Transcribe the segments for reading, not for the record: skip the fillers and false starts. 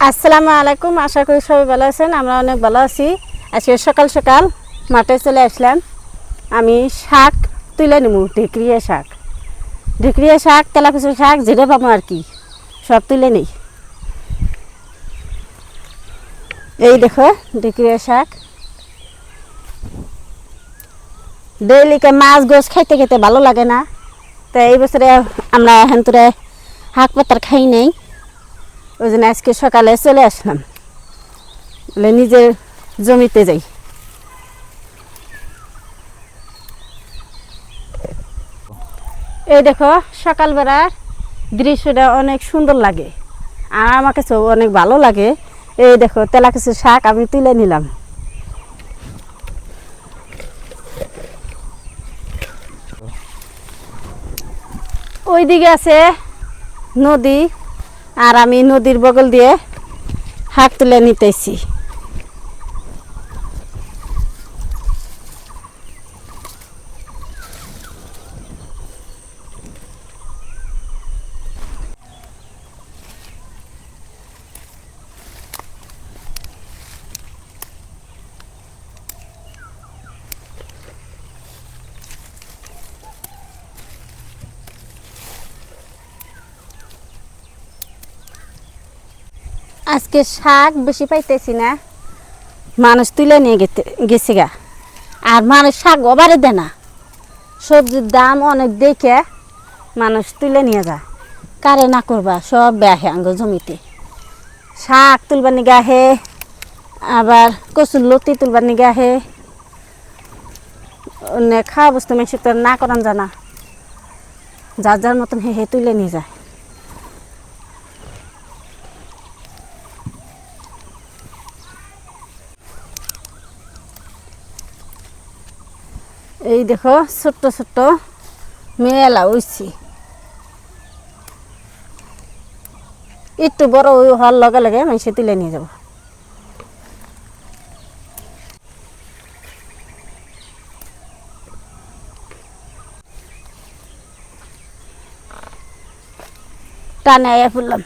আসসালামু আলাইকুম, আশা করি সবাই ভালো আছেন। আমরা অনেক ভালো আছি। আজকে সকাল সকাল মাঠে চলে আসলাম। আমি শাক তুলে নেব, ঢেকরিয়া শাক, তেলাকুচু শাক, যেটা পাবো আর কি সব তুলে নেই। এই দেখো ঢেকরিয়া শাক। ডেইলিকে মাছ গোছ খাইতে খেতে ভালো লাগে না, তো এই বছরে আমরা এখন তোরে শাক পাতার খাই নাই, ওই জন্য আজকে সকালে চলে আসলাম, বলে নিজের জমিতে যাই। এই দেখো সকালবেলার দৃশ্যটা অনেক সুন্দর লাগে, আর আমার কাছে অনেক ভালো লাগে। এই দেখো তেলাকুচু শাক আমি তুলে নিলাম। ওইদিকে আছে নদী, আর আমি নদীর বগল দিয়ে শাক তুলে নিতেছি। আজকে শাক বেশি পাইতেছি না, মানুষ তুলে নিয়ে গেছে গা, আর মানুষ শাক ওভারে দেয় না, সবজির দাম অনেক দেখে মানুষ তুলে নিয়ে যায়। কারে না করবা, সব বেহে আঙ্গ জমিতে শাক তুলবার নিগে আহে, আবার কচুর লতি তুলবার নিগে আহে। খাওয়া বস্তু মেশে তো না করান জানা, যার যার মতন হে তুলে নিয়ে যায়। এই দেখো ছোট্ট ছোট্ট মেলা হইছি, একটু বড় হওয়ার লগে লগে মানুষে তুলে নিয়ে যাব। টানে আয়া পড়লাম।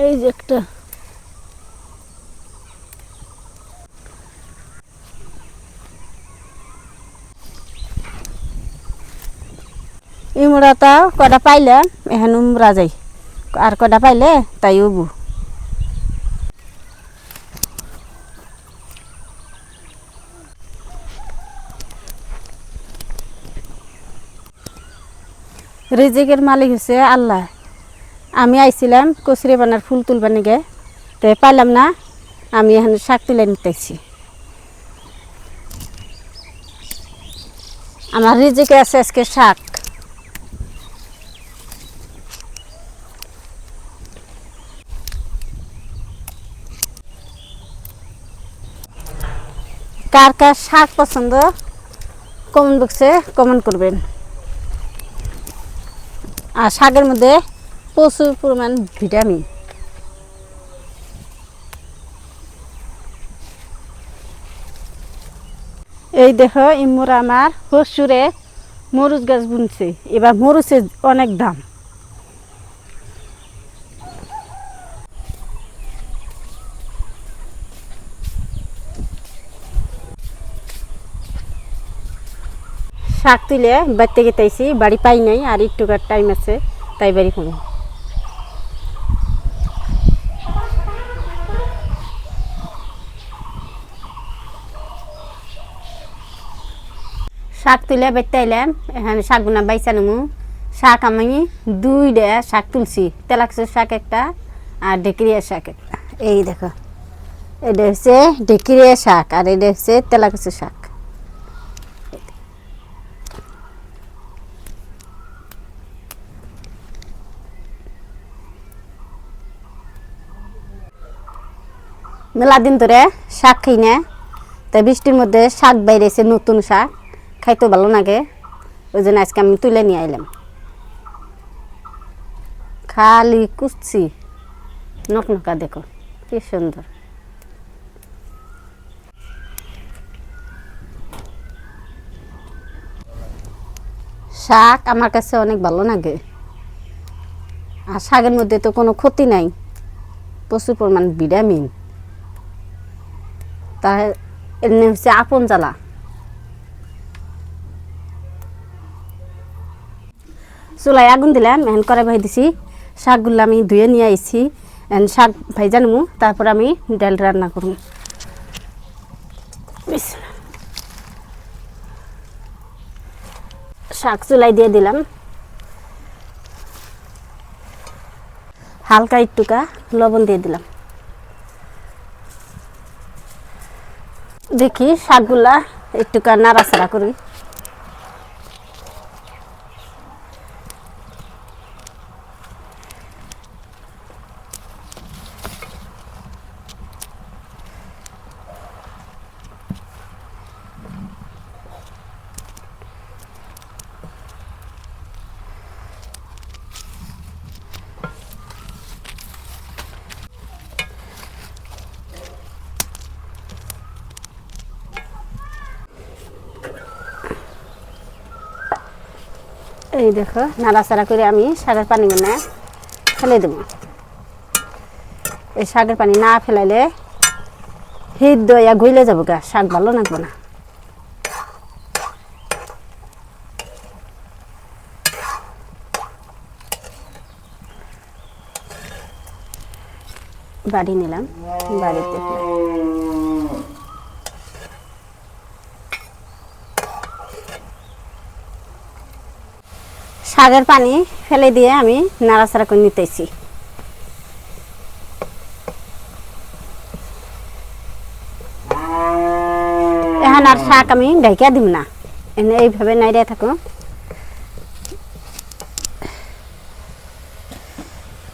এই যে একটা ইমরাটা কটা পাইলে এখন উমরা যাই, আর কটা পাইলে তাই উবু। রিজিকের মালিক হচ্ছে আল্লাহ। আমি আইছিলাম কচুরি বানার ফুল তুলবার নিগে, তো পাইলাম না, আমি এখন শাক তুলে নিতেছি। আমার রিজিকে আছে আজকে শাক। কার কার শাক পছন্দ কমেন্ট বক্সে কমেন্ট করবেন। আর শাকের মধ্যে প্রচুর পরিমাণ ভিটামিন। এই দেখো ইমুর আমার হসুরে মরুচ গাছ বুনছে, এবার মরুচের অনেক দাম। শাক তুলে বাড়িতে গেতেছি, বাড়ি পাই নাই, আর একটু টাইম আছে, তাই বাড়ি কোনো শাক তুলে বাড়িতে আইলাম। এখানে শাকগুনা বাইসা নেবো। শাক আমি দুইটা শাক তুলছি, তেলাকুচুর শাক একটা আর ঢেকরিয়া শাক একটা। এই দেখো এটা হচ্ছে ঢেকরিয়া শাক, আর এটা হচ্ছে তেলাকুচুর শাক। মেলা দিন ধরে শাক খাই না, তাই বৃষ্টির মধ্যে শাক বাইরেছে, নতুন শাক খাইতে ভালো লাগে, ওই জন্য আজকে আমি তুলে নিয়ে আইলাম। খালি কুচছি, নকনকা দেখো কি সুন্দর। শাক আমার কাছে অনেক ভালো লাগে, আর শাকের মধ্যে তো কোনো ক্ষতি নাই, প্রচুর পরিমাণ ভিটামিন। তার এমনি হচ্ছে আপন জ্বালা। চুলায় আগুন দিলাম, এখন কড়াই ভাই দিছি। শাকগুলো আমি ধুয়ে নিয়ে আইছি, এখন শাক ভাইজা নেবো, তারপর আমি ডাল রান্না করব। শাক চুলাই দিয়ে দিলাম, হালকা একটুকা লবণ দিয়ে দিলাম। দেখি শাকগুলা একটুকা নাড়াচাড়া করি। এই দেখো নাড়াচাড়া করে আমি শাকের পানিগুলো ফেলে দেব। এই শাকের পানি না ফেলাইলে হিট দইয়া গইলে যাবো গা, শাক ভালো লাগবে না। বাড়ি নিলাম, বাড়িতে শাকের পানি ফেলে দিয়ে আমি নাড়াচাড়া করে নিতেছি। এখন আর শাক আমি ঢাইকা দিব না, এনে এইভাবে নাইড়ে থাকো।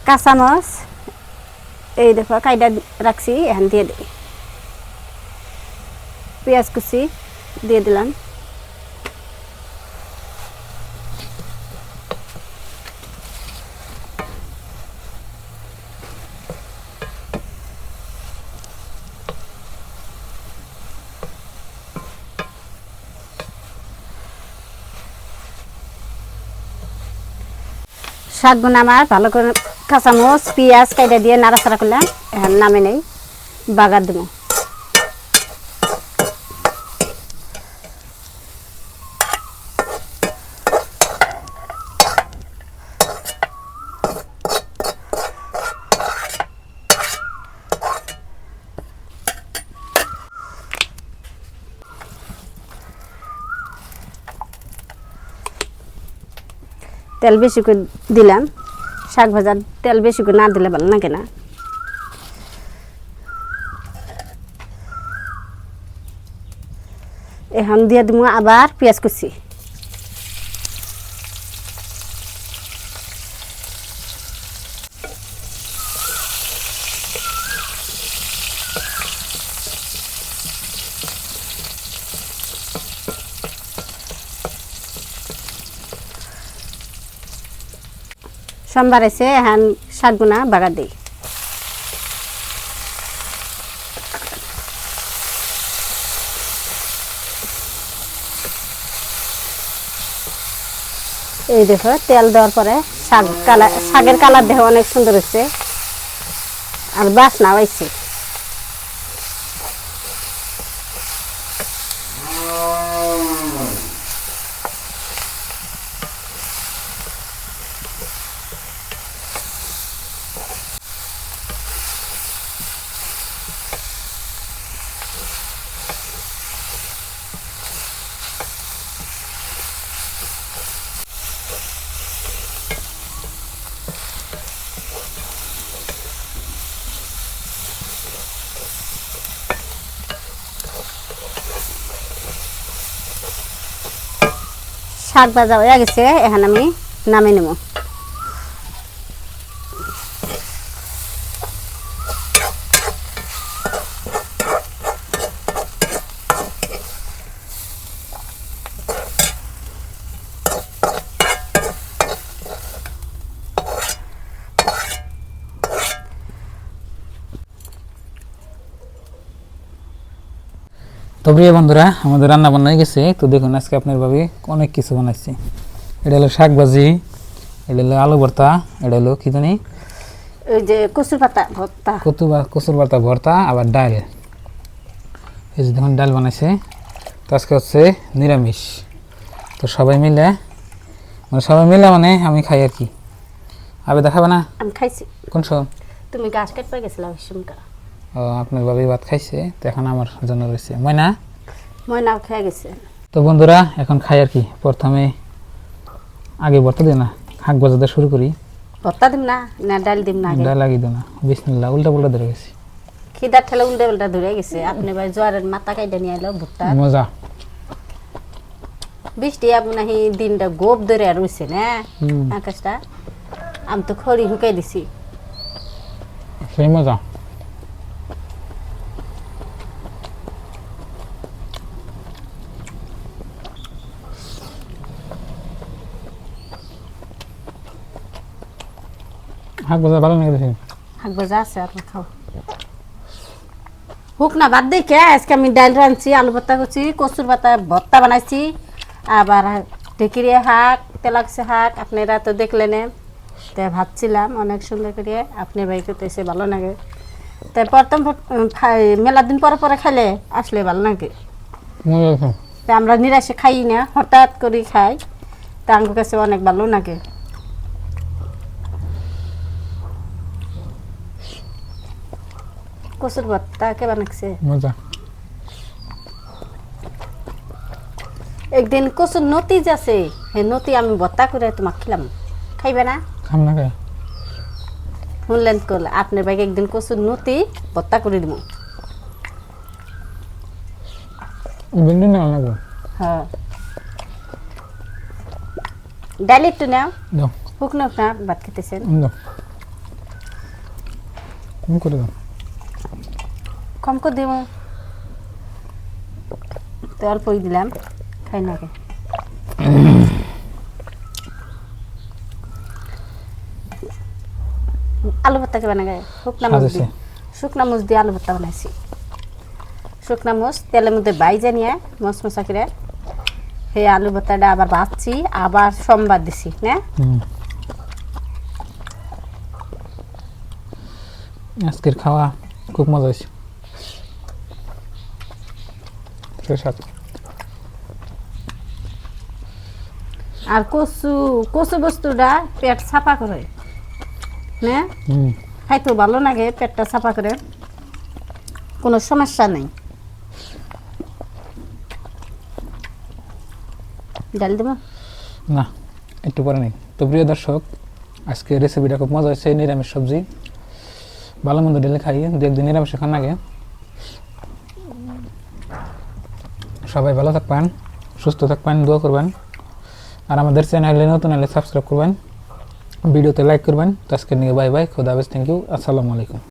কাঁচামচ এই দেখো কাইটা রাখছি, এখন দিয়ে দিই। পেঁয়াজ কুচি দিয়ে দিলাম। শাকগুলো আমার ভালো করে কাঁচামচ পেঁয়াজ কাইটা দিয়ে নাড়াচাড়া করলাম, এখন নামে নেই, বাগার দেবো। তেল বেশি করে দিলাম, শাক ভাজার তেল বেশি করে না দিলে ভালো লাগে না। এখন দিয়ে দিব আবার পেঁয়াজ কুচি। সোমবার এসে এখন শাকগুনা বাগা দিই। এই দেখো তেল দেওয়ার পরে শাকের কালার দেখো অনেক সুন্দর হচ্ছে, আর বাসনা হয়েছে। শাক ভাজা হয়ে গেছে, এখন আমি নামে নেব। তো প্রিয় বন্ধুরা, আমাদের রান্না বান্না হয়ে গেছে। তো দেখুন আজকে আপনার ভাবে অনেক কিছু বানাইছি। এটা হলো শাক ভাজি, এটা হলো আলু ভর্তা, এটা হলো কি জানি ওই যে কচুর পাতা ভর্তা। কচুর ভর্তা ভর্তা, আবার ডাল। এই যে দেখুন ডাল বানাইছে। তো আজকে হচ্ছে নিরামিষ। তো সবাই মিলে মানে আমি খাই আর কি। আবে দেখাবে না? আমি খাইছি। কোন সব? তুমি গাছ কাটতে গেছিলাম শুনকা। ও, আপনার বাবি ভাত খাইছে, তো এখন আমার জন্য রয়েছে ময়নাও খেয়ে গেছে। তো বন্ধুরা এখন খাই আর কি। প্রথমে আগে ভর্তা দিই না, শাক ভাজা দিয়ে শুরু করি। ভর্তা দিম না না ডাল দিম না? ডাল আগে দিই না, বিসমিল্লাহ। উল্টা পুল্টা ধরে গেছি, খিদার ঠেলে উল্টে উল্টা ধরে গেছে। আপনি ভাই জোয়ারের মাথা কাইটা নিয়ে এলো ভুট্টা মজা। বৃষ্টি আপনার দিনটা গোপ ধরে আর রয়েছে না আকাশটা। আমি তো খড়ি হুকাই দিছি। সেই মজা। শাক ভাজা ভালো লাগে দেখি। শাক ভাজা আছে আর খাও। হুক না বাদ দেখে আজকে আমি ডাল রাঁধছি, আলু ভর্তা করছি, কচুর পাতা ভর্তা বানাইছি, আবার ঢেকিরিয়া শাক, তেলাকসে শাক আপনারা তো দেখলেন। তাই ভাবছিলাম অনেক সুন্দর করে আপনি ভাই করতেছে ভালো লাগে। তাই প্রথম মেলা দিন পরে পরে খাইলে আসলে ভালো লাগে। তাই আমরা নিরাশে খাই না, হঠাৎ করে খাই। তা আমার কাছে অনেক ভালো লাগে। কচুর ভর্তা কে বানাচ্ছে? মজা। একদিন কচুর নতি যাচ্ছে, হে নতি আমি ভর্তা করে তোমাক খিলাম, খাইবে না? খাম না খাই। শুনলেন করলে আপনার ভাইকে একদিন কচুর নতি ভর্তা করে দিব। বিন্দি না লাগবে। হ্যাঁ, ডাল একটু নাও। দাও। হুক না ভাত খেতেছেন? দাও। করে দাও। কম করে দেব তো, অল্পই দিলাম, খাই না কে। আলু ভর্তা কে বানায়? শুকনা মুচ দিয়ে আলু ভর্তা বানাইছি। শুকনা মুচ তেলের মধ্যে বাইজে নিয়ে মশমশা করে সেই আলু ভর্তাটা আবার ভাজছি, আবার সোমবার দিছি না। আজকের খাওয়া খুব মজা হয়েছে। আর কচু বস্তুটা পেট সাফা করে না, খাইতেও ভালো লাগে, পেটটা সাফা করে, কোনো সমস্যা নেই। ডাল দেব না, একটু পরে নেই। তো প্রিয় দর্শক, আজকে রেসিপিটা খুব মজা হয়েছে। নিরামিষ সবজি, ভালো মন্দ ডেলে খাই, দু একদিন নিরামিষ খান আগে। সবাই ভালো থাকবেন, সুস্থ থাকবেন, দোয়া করবেন। আর আমাদের চ্যানেলে নতুন হলে সাবস্ক্রাইব করবেন, ভিডিওতে লাইক করবেন। তো আজকে নিয়ে বাই বাই, খোদা হাফেজ, থ্যাংক ইউ, আসসালামু আলাইকুম।